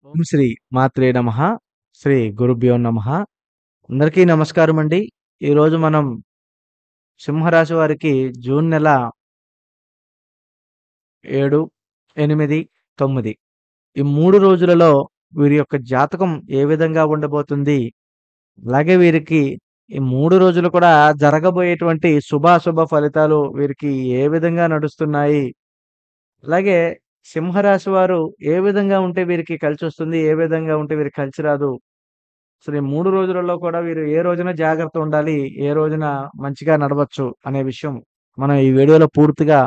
ఓం శ్రీ మాత్రే నమః. శ్రీ గురుభ్యో నమః. అందరికీ నమస్కారమండి. ఈరోజు మనం సింహరాశి వారికి జూన్ నెల 7, 8, 9 ఈ 3 రోజులలో వీరి యొక్క జాతకం ఏ విధంగా ఉండబోతుంది? అలాగే వీరికి ఈ 3 రోజులు కూడా జరగబోయేటువంటి శుభాశుభ ఫలితాలు వీరికి ఏ విధంగా నడుస్తున్నాయి? అలాగే సింహరాశి వారు ఏ విధంగా ఉంటే వీరికి కలిసొస్తుంది? ఏ విధంగా ఉంటే వీరికి కలిసి రాదు? అసలు ఈ 3 రోజులలో కూడా వీరు ఏ రోజున జాగ్రత్త ఉండాలి? ఏ రోజున మంచిగా నడవచ్చు అనే విషయం మనం ఈ వీడియోలో పూర్తిగా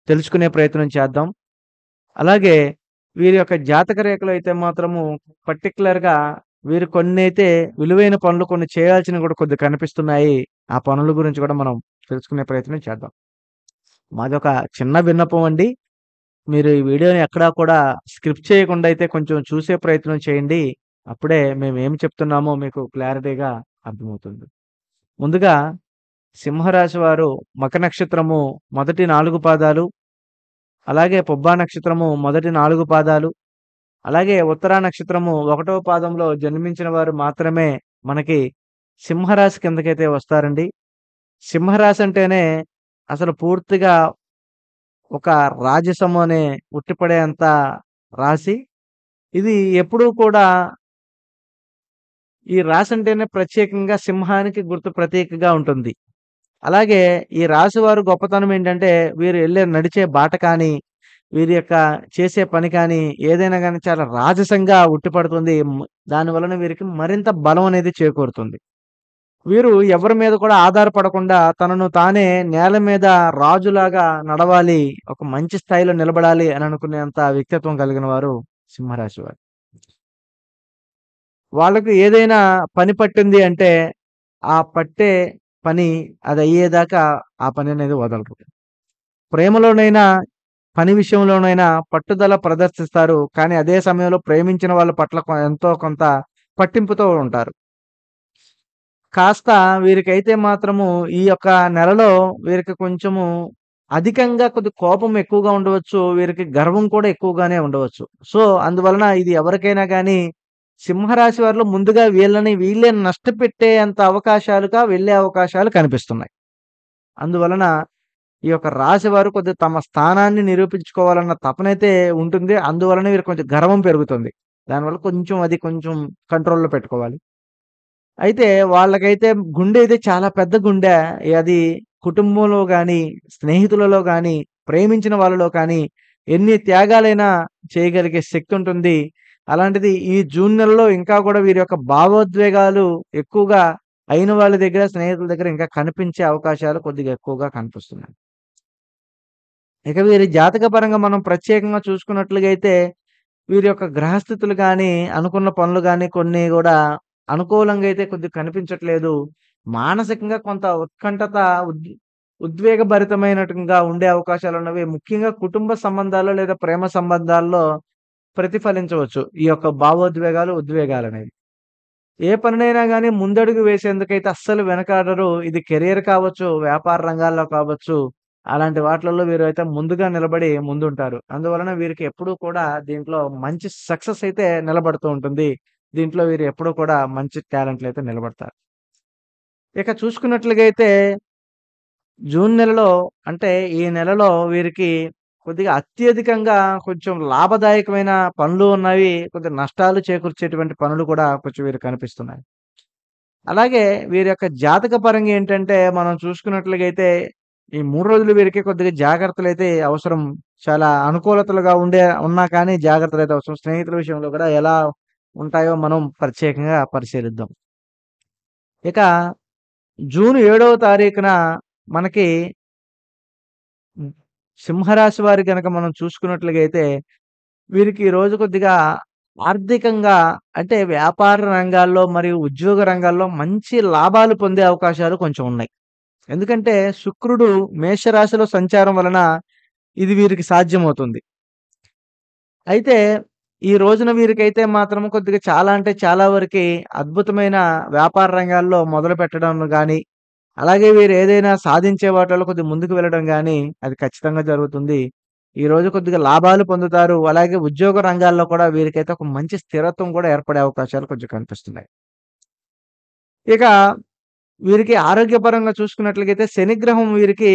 తెలుసుకునే ప్రయత్నం చేద్దాం. అలాగే వీరి యొక్క జాతక రేఖలో అయితే మాత్రము పర్టిక్యులర్‌గా వీరు కొన్నైతే విలువైన పనులు కొన్ని చేయాల్సినవి కూడా కొద్దిగా కనిపిస్తున్నాయి. ఆ పనుల గురించి కూడా మనం తెలుసుకునే ప్రయత్నం చేద్దాం. మాదొక చిన్న విన్నపం అండి. మీరు ఈ వీడియోని ఎక్కడా కూడా స్కిప్ చేయకుండా అయితే కొంచెం చూసే ప్రయత్నం చేయండి. అప్పుడే మేమేం చెప్తున్నామో మీకు క్లారిటీగా అర్థమవుతుంది. ముందుగా సింహరాశి వారు మఖ నక్షత్రము మొదటి 4 పాదాలు, అలాగే పుబ్బా నక్షత్రము మొదటి 4 పాదాలు, అలాగే ఉత్తరా నక్షత్రము 1వ పాదంలో జన్మించిన వారు మాత్రమే మనకి సింహరాశి కిందకైతే వస్తారండి. సింహరాశి అంటేనే అసలు పూర్తిగా ఒక రాజసం అనే ఉట్టిపడేంత రాశి. ఇది ఎప్పుడూ కూడా ఈ రాశి అంటేనే ప్రత్యేకంగా సింహానికి గుర్తు ప్రతీకగా ఉంటుంది. అలాగే ఈ రాశి వారు గొప్పతనం ఏంటంటే వీరు నడిచే బాట కానీ, వీరి యొక్క చేసే పని కానీ, ఏదైనా గాని చాలా రాజసంగా ఉట్టిపడుతుంది. దాని వలన వీరికి మరింత బలం అనేది చేకూరుతుంది. వీరు ఎవరి మీద కూడా ఆధారపడకుండా తనను తానే నేల మీద రాజులాగా నడవాలి, ఒక మంచి స్థాయిలో నిలబడాలి అని అనుకునేంత వ్యక్తిత్వం కలిగిన వారు సింహరాశి వారు. వాళ్ళకి ఏదైనా పని పట్టింది అంటే, ఆ పట్టే పని అదయ్యేదాకా ఆ పననేది వదలరు. ప్రేమలోనైనా, పని విషయంలోనైనా పట్టుదల ప్రదర్శిస్తారు. కానీ అదే సమయంలో ప్రేమించిన వాళ్ళ పట్ల ఎంతో కొంత పట్టింపుతో ఉంటారు. కాస్త వీరికైతే మాత్రము ఈ యొక్క నెలలో వీరికి కొంచెము అధికంగా కొద్ది కోపం ఎక్కువగా ఉండవచ్చు. వీరికి గర్వం కూడా ఎక్కువగానే ఉండవచ్చు. సో, అందువలన ఇది ఎవరికైనా గాని సింహరాశి వారిలో ముందుగా వీళ్ళే నష్టపెట్టేంత అవకాశాలుగా వెళ్ళే అవకాశాలు కనిపిస్తున్నాయి. అందువలన ఈ యొక్క రాశి వారు కొద్దిగా తమ స్థానాన్ని నిరూపించుకోవాలన్న తపనైతే ఉంటుంది. అందువలన వీరికి కొంచెం గర్వం పెరుగుతుంది. దానివల్ల కొంచెం కంట్రోల్‌లో పెట్టుకోవాలి. అయితే వాళ్ళకైతే గుండె అయితే చాలా పెద్ద గుండె. అది కుటుంబంలో గాని, స్నేహితులలో గాని, ప్రేమించిన వాళ్ళలో కానీ ఎన్ని త్యాగాలైనా చేయగలిగే శక్తి ఉంటుంది. అలాంటిది ఈ జూన్ నెలలో ఇంకా కూడా వీరి యొక్క భావోద్వేగాలు ఎక్కువగా అయిన వాళ్ళ దగ్గర, స్నేహితుల దగ్గర ఇంకా కనిపించే అవకాశాలు కొద్దిగా ఎక్కువగా కనిపిస్తున్నాయి. ఇక వీరి జాతక పరంగా మనం ప్రత్యేకంగా చూసుకున్నట్లుగా అయితే వీరి యొక్క గ్రహస్థితులు గాని, అనుకున్న పనులు గాని కొన్ని గూడా అనుకూలంగా అయితే కొద్దిగా కనిపించట్లేదు. మానసికంగా కొంత ఉత్కంఠత, ఉద్వేగభరితమైనటుగా ఉండే అవకాశాలున్నవి. ముఖ్యంగా కుటుంబ సంబంధాల్లో లేదా ప్రేమ సంబంధాల్లో ప్రతిఫలించవచ్చు. ఈ యొక్క భావోద్వేగాలు, ఉద్వేగాలనేవి. ఏ పనినైనా గాని ముందడుగు వేసేందుకైతే అస్సలు వెనకాడరు. ఇది కెరియర్ కావచ్చు, వ్యాపార రంగాల్లో కావచ్చు. అలాంటి వాటిలలో వీరైతే ముందుగా నిలబడి ముందుంటారు. అందువలన వీరికి ఎప్పుడూ కూడా దీంట్లో మంచి సక్సెస్ అయితే నిలబడుతూ ఉంటుంది. దీంట్లో వీరు ఎప్పుడూ కూడా మంచి టాలెంట్‌లయితే నిలబడతారు. ఇక చూసుకున్నట్లుగా అయితే జూన్ నెలలో అంటే ఈ నెలలో వీరికి కొద్దిగా అత్యధికంగా కొంచెం లాభదాయకమైన పనులు ఉన్నవి. కొద్దిగా నష్టాలు చేకూర్చేటువంటి పనులు కూడా కొంచెం వీరికి కనిపిస్తున్నాయి. అలాగే వీరి యొక్క జాతక పరంగా ఏంటంటే, మనం చూసుకున్నట్లుగైతే ఈ 3 రోజులు వీరికి కొద్దిగా జాగ్రత్తలైతే అవసరం. చాలా అనుకూలతలుగా ఉన్నా కానీ జాగ్రత్తలైతే అవసరం. స్నేహితుల విషయంలో కూడా ఎలా ఉంటాయో మనం ప్రత్యేకంగా పరిశీలిద్దాం. ఇక జూన్ 7వ తారీఖున మనకి హ్మ్, సింహరాశి వారి గనక మనం చూసుకున్నట్లుగైతే, వీరికి ఈ రోజు కొద్దిగా ఆర్థికంగా అంటే వ్యాపార రంగాల్లో మరియు ఉద్యోగ రంగాల్లో మంచి లాభాలు పొందే అవకాశాలు కొంచెం ఉన్నాయి. ఎందుకంటే శుక్రుడు మేషరాశిలో సంచారం వలన ఇది వీరికి సాధ్యమవుతుంది. అయితే ఈ రోజున వీరికైతే మాత్రం కొద్దిగా చాలా అంటే చాలా వరకి అద్భుతమైన వ్యాపార రంగాల్లో మొదలుపెట్టడం గాని, అలాగే వీరు ఏదైనా సాధించే వాటిలో కొద్దిగా ముందుకు వెళ్ళడం గాని అది ఖచ్చితంగా జరుగుతుంది. ఈరోజు కొద్దిగా లాభాలు పొందుతారు. అలాగే ఉద్యోగ రంగాల్లో కూడా వీరికైతే ఒక మంచి స్థిరత్వం కూడా ఏర్పడే అవకాశాలు కొంచెం కనిపిస్తున్నాయి. ఇక వీరికి ఆరోగ్యపరంగా చూసుకున్నట్లయితే శనిగ్రహం వీరికి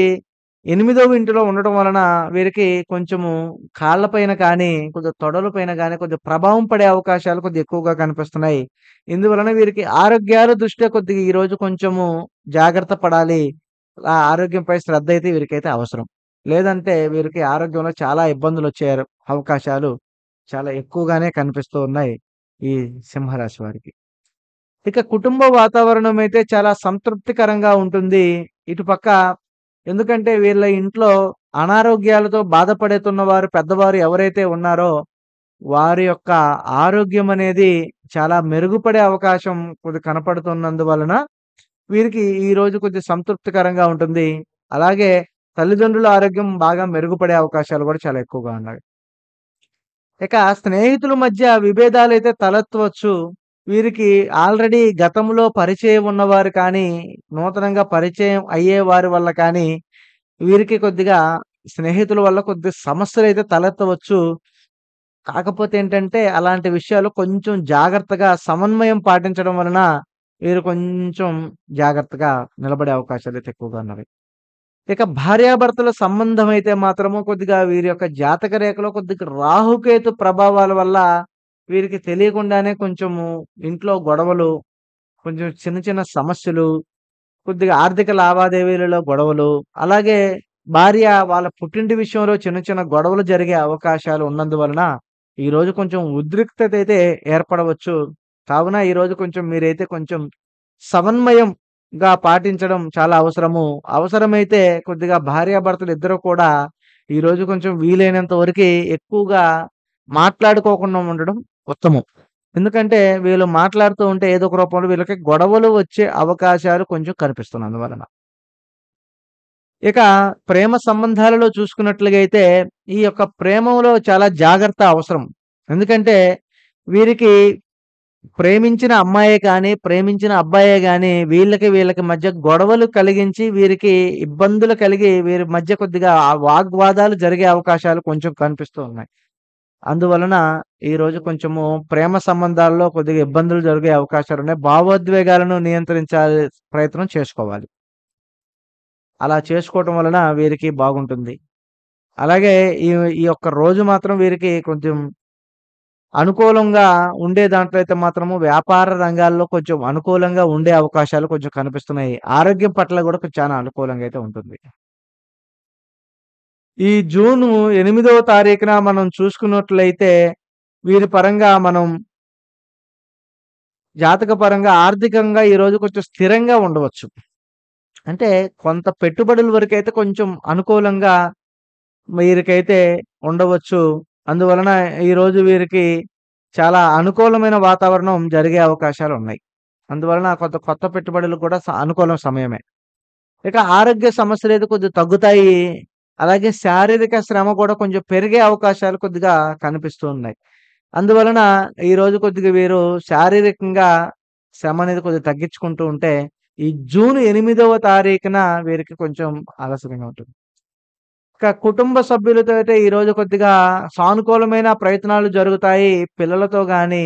8వ ఇంటిలో ఉండటం వలన వీరికి కొంచెము కాళ్ళ పైన కానీ, కొద్దిగా తొడల పైన గానీ కొద్దిగా ప్రభావం పడే అవకాశాలు కొద్దిగా ఎక్కువగా కనిపిస్తున్నాయి. ఇందువలన వీరికి ఆరోగ్యాల దృష్ట్యా కొద్దిగా ఈరోజు కొంచెము జాగ్రత్త పడాలి. ఆరోగ్యంపై శ్రద్ధ అయితే వీరికైతే అవసరం. లేదంటే వీరికి ఆరోగ్యంలో చాలా ఇబ్బందులొచ్చే అవకాశాలు చాలా ఎక్కువగానే కనిపిస్తూ ఉన్నాయి ఈ సింహరాశి వారికి. ఇక కుటుంబ వాతావరణం అయితే చాలా సంతృప్తికరంగా ఉంటుంది. ఇటుపక్క ఎందుకంటే వీళ్ళ ఇంట్లో అనారోగ్యాలతో బాధపడుతున్న వారు పెద్దవారు ఎవరైతే ఉన్నారో, వారి యొక్క ఆరోగ్యం అనేది చాలా మెరుగుపడే అవకాశం కొద్దిగా కనపడుతున్నందువలన వీరికి ఈరోజు కొద్దిగా సంతృప్తికరంగా ఉంటుంది. అలాగే తల్లిదండ్రుల ఆరోగ్యం బాగా మెరుగుపడే అవకాశాలు కూడా చాలా ఎక్కువగా ఉన్నాయి. ఇక స్నేహితుల మధ్య విభేదాలైతే తలెత్తవచ్చు. వీరికి ఆల్రెడీ గతంలో పరిచయం ఉన్నవారు కానీ, నూతనంగా పరిచయం అయ్యే వారి వల్ల కానీ, వీరికి కొద్దిగా స్నేహితుల వల్ల కొద్దిగా సమస్యలైతే తలెత్తవచ్చు. కాకపోతే ఏంటంటే, అలాంటి విషయాలు కొంచెం జాగ్రత్తగా సమన్వయం పాటించడం వలన, వీరు కొంచెం జాగ్రత్తగా నిలబడే అవకాశాలైతే ఎక్కువగా ఉన్నవి. ఇక భార్యాభర్తల సంబంధం అయితే మాత్రము కొద్దిగా వీరి యొక్క జాతక రేఖలో కొద్దిగా రాహుకేతు ప్రభావాల వల్ల వీరికి తెలియకుండానే కొంచెము ఇంట్లో గొడవలు, కొంచెం చిన్న చిన్న సమస్యలు, కొద్దిగా ఆర్థిక లావాదేవీలలో గొడవలు, అలాగే భార్య వాళ్ళ పుట్టింటి విషయంలో చిన్న చిన్న గొడవలు జరిగే అవకాశాలు ఉన్నందువలన ఈరోజు కొంచెం ఉద్రిక్తత అయితే ఏర్పడవచ్చు. కావున ఈరోజు కొంచెం మీరైతే కొంచెం సమన్వయంగా పాటించడం చాలా అవసరము. అవసరమైతే కొద్దిగా భార్యాభర్తలు ఇద్దరు కూడా ఈరోజు కొంచెం వీలైనంత వరకి ఎక్కువగా మాట్లాడుకోకుండా ఉండడం ఉత్తమం. ఎందుకంటే వీళ్ళు మాట్లాడుతూ ఉంటే ఏదో ఒక రూపంలో వీళ్ళకి గొడవలు వచ్చే అవకాశాలు కొంచెం కనిపిస్తున్నాయి అందువలన. ఇక ప్రేమ సంబంధాలలో చూసుకున్నట్లుగా అయితే ఈ యొక్క ప్రేమలో చాలా జాగ్రత్త అవసరం. ఎందుకంటే వీరికి ప్రేమించిన అమ్మాయే కానీ, ప్రేమించిన అబ్బాయే గాని వీళ్ళకి మధ్య గొడవలు కలిగించి వీరికి ఇబ్బందులు కలిగి వీరి మధ్య కొద్దిగా వాగ్వాదాలు జరిగే అవకాశాలు కొంచెం కనిపిస్తూ ఉన్నాయి. అందువలన ఈరోజు కొంచెము ప్రేమ సంబంధాల్లో కొద్దిగా ఇబ్బందులు జరిగే అవకాశాలున్నాయి. భావోద్వేగాలను నియంత్రించాలి ప్రయత్నం చేసుకోవాలి. అలా చేసుకోవటం వలన వీరికి బాగుంటుంది. అలాగే ఈ ఈ యొక్క రోజు మాత్రం వీరికి కొంచెం అనుకూలంగా ఉండే దాంట్లో అయితే మాత్రము వ్యాపార రంగాల్లో కొంచెం అనుకూలంగా ఉండే అవకాశాలు కొంచెం కనిపిస్తున్నాయి. ఆరోగ్యం పట్ల కూడా చాలా అనుకూలంగా అయితే ఉంటుంది. ఈ జూను 8వ తారీఖున మనం చూసుకున్నట్లయితే వీరి పరంగా మనం జాతక పరంగా ఆర్థికంగా ఈరోజు కొంచెం స్థిరంగా ఉండవచ్చు. అంటే కొంత పెట్టుబడుల వరకైతే కొంచెం అనుకూలంగా వీరికైతే ఉండవచ్చు. అందువలన ఈరోజు వీరికి చాలా అనుకూలమైన వాతావరణం జరిగే అవకాశాలున్నాయి. అందువలన కొత్త కొత్త పెట్టుబడులు కూడా అనుకూలం సమయమే. ఇక ఆరోగ్య సమస్యలైతే కొద్దిగా తగ్గుతాయి. అలాగే శారీరక శ్రమ కూడా కొంచెం పెరిగే అవకాశాలు కొద్దిగా కనిపిస్తూ ఉన్నాయి. అందువలన ఈరోజు కొద్దిగా వీరు శారీరకంగా శ్రమ అనేది కొద్దిగా తగ్గించుకుంటూ ఉంటే, ఈ జూన్ 8వ తారీఖున వీరికి కొంచెం ఆలస్యంగా ఉంటుంది. ఇక కుటుంబ సభ్యులతో అయితే ఈరోజు కొద్దిగా సానుకూలమైన ప్రయత్నాలు జరుగుతాయి. పిల్లలతో గాని,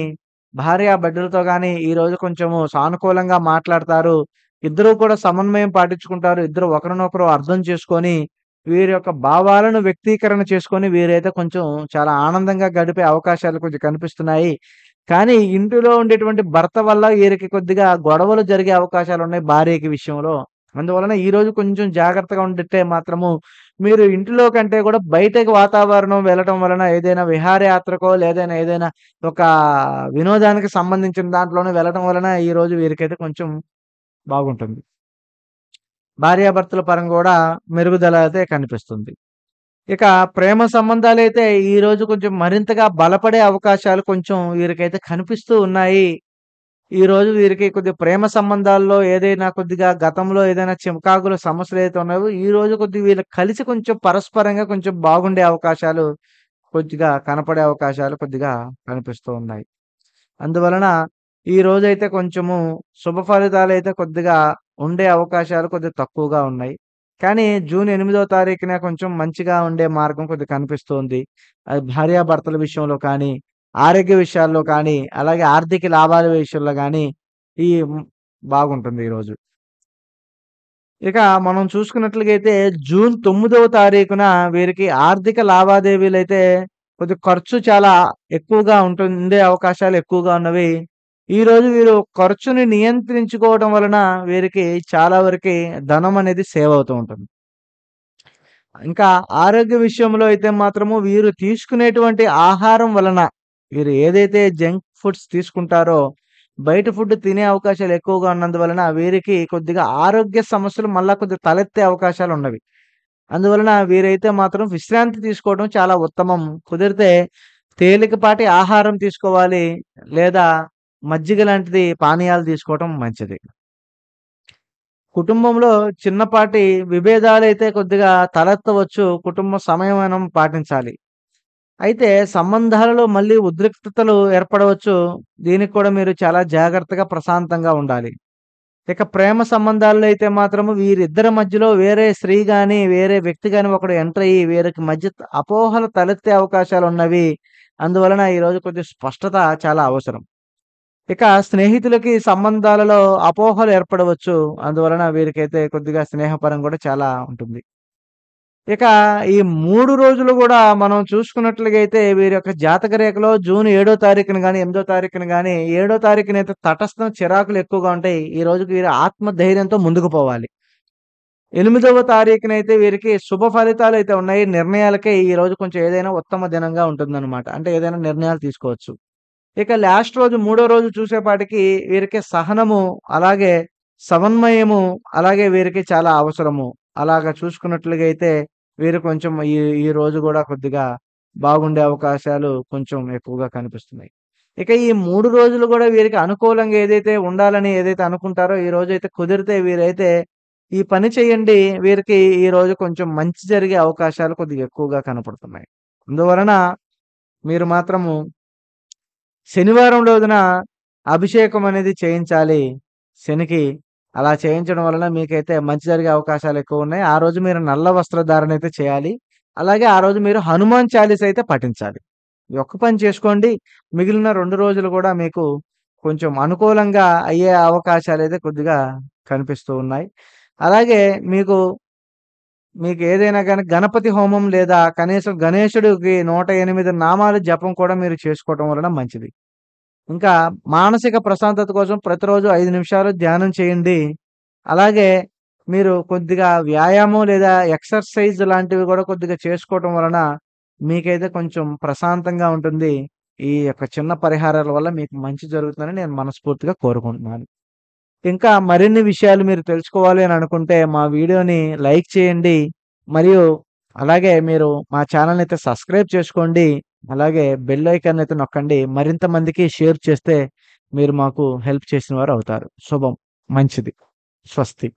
బిడ్డలతో గాని ఈరోజు కొంచెము సానుకూలంగా మాట్లాడతారు. ఇద్దరూ కూడా సమన్వయం పాటించుకుంటారు. ఇద్దరు ఒకరినొకరు అర్థం చేసుకొని, వీరి యొక్క భావాలను వ్యక్తీకరణ చేసుకొని వీరైతే కొంచెం చాలా ఆనందంగా గడిపే అవకాశాలు కొంచెం కనిపిస్తున్నాయి. కానీ ఇంటిలో ఉండేటువంటి భర్త వల్ల వీరికి కొద్దిగా గొడవలు జరిగే అవకాశాలున్నాయి భార్యకి విషయంలో. అందువలన ఈరోజు కొంచెం జాగ్రత్తగా ఉండితే మాత్రము మీరు ఇంటిలో కంటే కూడా బయటకి వాతావరణం వెళ్ళటం వలన ఏదైనా విహారయాత్రకో ఏదైనా ఒక వినోదానికి సంబంధించిన దాంట్లోనే వెళ్ళటం వలన ఈరోజు వీరికైతే కొంచెం బాగుంటుంది. భార్యాభర్తల పరంగా గూడా మెరుగుదల అయితే కనిపిస్తుంది. ఇక ప్రేమ సంబంధాలైతే ఈరోజు కొంచెం మరింతగా బలపడే అవకాశాలు కొంచెం వీరికైతే కనిపిస్తూ ఉన్నాయి. ఈరోజు వీరికి కొద్దిగా ప్రేమ సంబంధాల్లో ఏదైనా కొద్దిగా గతంలో ఏదైనా చికాకుల సమస్యలైతే ఉన్నాయో, ఈరోజు కొద్దిగా వీళ్ళు కలిసి కొంచెం పరస్పరంగా కొంచెం బాగుండే అవకాశాలు కొద్దిగా కనపడే అవకాశాలు కొద్దిగా కనిపిస్తూ ఉన్నాయి. అందువలన ఈ రోజైతే కొంచెము శుభ ఫలితాలైతే కొద్దిగా ఉండే అవకాశాలు కొద్దిగా తక్కువగా ఉన్నాయి. కానీ జూన్ 8వ తారీఖున కొంచెం మంచిగా ఉండే మార్గం కొద్దిగా కనిపిస్తోంది. అది భార్యాభర్తల విషయంలో కానీ, ఆరోగ్య విషయాల్లో కానీ, అలాగే ఆర్థిక లాభాల విషయంలో గానీ ఈ బాగుంటుంది ఈరోజు. ఇక మనం చూసుకున్నట్లుగైతే జూన్ 9వ తారీఖున వీరికి ఆర్థిక లావాదేవీలైతే కొద్దిగా ఖర్చు చాలా ఎక్కువగా ఉండే అవకాశాలు ఎక్కువగా ఉన్నవి. ఈరోజు వీరు ఖర్చుని నియంత్రించుకోవడం వలన వీరికి చాలా వరకి ధనం అనేది సేవ్ అవుతూ ఉంటుంది. ఇంకా ఆరోగ్య విషయంలో అయితే మాత్రము వీరు తీసుకునేటువంటి ఆహారం వలన వీరు ఏదైతే జంక్ ఫుడ్స్ తీసుకుంటారో, బయట ఫుడ్ తినే అవకాశాలు ఎక్కువగా ఉన్నందువలన వీరికి కొద్దిగా ఆరోగ్య సమస్యలు మళ్ళా కొద్దిగా తలెత్తే అవకాశాలున్నవి. అందువలన వీరైతే మాత్రం విశ్రాంతి తీసుకోవడం చాలా ఉత్తమం. కుదిరితే తేలికపాటి ఆహారం తీసుకోవాలి. లేదా మజ్జిగ లాంటిది పానీయాలు తీసుకోవటం మంచిది. కుటుంబంలో చిన్నపాటి విభేదాలైతే కొద్దిగా తలెత్తవచ్చు. కుటుంబ సంయమనం పాటించాలి. అయితే సంబంధాలలో మళ్ళీ ఉద్రిక్తతలు ఏర్పడవచ్చు. దీనికి కూడా మీరు చాలా జాగ్రత్తగా, ప్రశాంతంగా ఉండాలి. ఇక ప్రేమ సంబంధాల్లో అయితే మాత్రము వీరిద్దరి మధ్యలో వేరే స్త్రీ గాని, వేరే వ్యక్తి గాని ఒకడు ఎంటర్ అయ్యి వీరికి మధ్య అపోహలు తలెత్తే అవకాశాలున్నవి. అందువలన ఈరోజు కొద్దిగా స్పష్టత చాలా అవసరం. ఇక స్నేహితులకి సంబంధాలలో అపోహలు ఏర్పడవచ్చు. అందువలన వీరికైతే కొద్దిగా స్నేహపరం కూడా చాలా ఉంటుంది. ఇక ఈ 3 రోజులు గూడా మనం చూసుకున్నట్లుగైతే వీరి యొక్క జాతక రేఖలో జూన్ 7 తారీఖున గాని, 8 తారీఖున గాని, 7 తారీఖునైతే తటస్థం, చిరాకులు ఎక్కువగా ఉంటాయి. ఈ రోజుకి వీరు ఆత్మ ధైర్యంతో ముందుకు పోవాలి. 8వ తారీఖునైతే వీరికి శుభ ఫలితాలైతే ఉన్నాయి. నిర్ణయాలకే ఈ రోజు కొంచెం ఏదైనా ఉత్తమ దినంగా ఉంటుందన్నమాట. అంటే ఏదైనా నిర్ణయాలు తీసుకోవచ్చు. ఇక లాస్ట్ రోజు మూడో రోజు చూసేపాటికి వీరికి సహనము, అలాగే సమన్వయము, అలాగే వీరికి చాలా అవసరము. అలాగా చూసుకున్నట్లుగా అయితే వీరు కొంచెం ఈ ఈ రోజు గూడా కొద్దిగా బాగుండే అవకాశాలు కొంచెం ఎక్కువగా కనిపిస్తున్నాయి. ఇక ఈ 3 రోజులు గూడా వీరికి అనుకూలంగా ఏదైతే ఉండాలని ఏదైతే అనుకుంటారో, ఈ రోజైతే కుదిరితే వీరైతే ఈ పని చేయండి. వీరికి ఈ రోజు కొంచెం మంచి జరిగే అవకాశాలు కొద్దిగా ఎక్కువగా కనపడుతున్నాయి. అందువలన మీరు మాత్రము శనివారం రోజున అభిషేకం అనేది చేయించాలి శనికి. అలా చేయించడం వలన మీకైతే మంచి జరిగే అవకాశాలు ఎక్కువున్నాయి. ఆ రోజు మీరు నల్ల వస్త్రధారణ అయితే చేయాలి. అలాగే ఆ రోజు మీరు హనుమాన్ చాలీసా అయితే పఠించాలి. ఈ ఒక్క పని చేసుకోండి. మిగిలిన 2 రోజులు గూడా మీకు కొంచెం అనుకూలంగా అయ్యే అవకాశాలైతే కొద్దిగా కనిపిస్తూ ఉన్నాయి. అలాగే మీకు ఏదైనా గాని గణపతి హోమం లేదా కనీసం గణేశుడికి 108 నామాల జపం కూడా మీరు చేసుకోవటం వలన మంచిది. ఇంకా మానసిక ప్రశాంతత కోసం ప్రతిరోజు 5 నిమిషాలు ధ్యానం చేయండి. అలాగే మీరు కొద్దిగా వ్యాయామం లేదా ఎక్సర్‌సైజ్ లాంటివి గూడా కొద్దిగా చేసుకోవటం వలన మీకైతే కొంచెం ప్రశాంతంగా ఉంటుంది. ఈ యొక్క చిన్న పరిహారాల వల్ల మీకు మంచి జరుగుతుందని నేను మనస్ఫూర్తిగా కోరుకుంటున్నాను. ఇంకా మరిన్ని విషయాలు మీరు తెలుసుకోవాలి అని అనుకుంటే మా వీడియోని లైక్ చేయండి. మరియు అలాగే మీరు మా ఛానెల్‌ని అయితే సబ్స్క్రైబ్ చేసుకోండి. అలాగే బెల్ ఐకాన్ అయితే నొక్కండి. మరింత మందికి షేర్ చేస్తే మీరు మాకు హెల్ప్ చేసిన వారు అవుతారు. శుభం. మంచిది. స్వస్తి.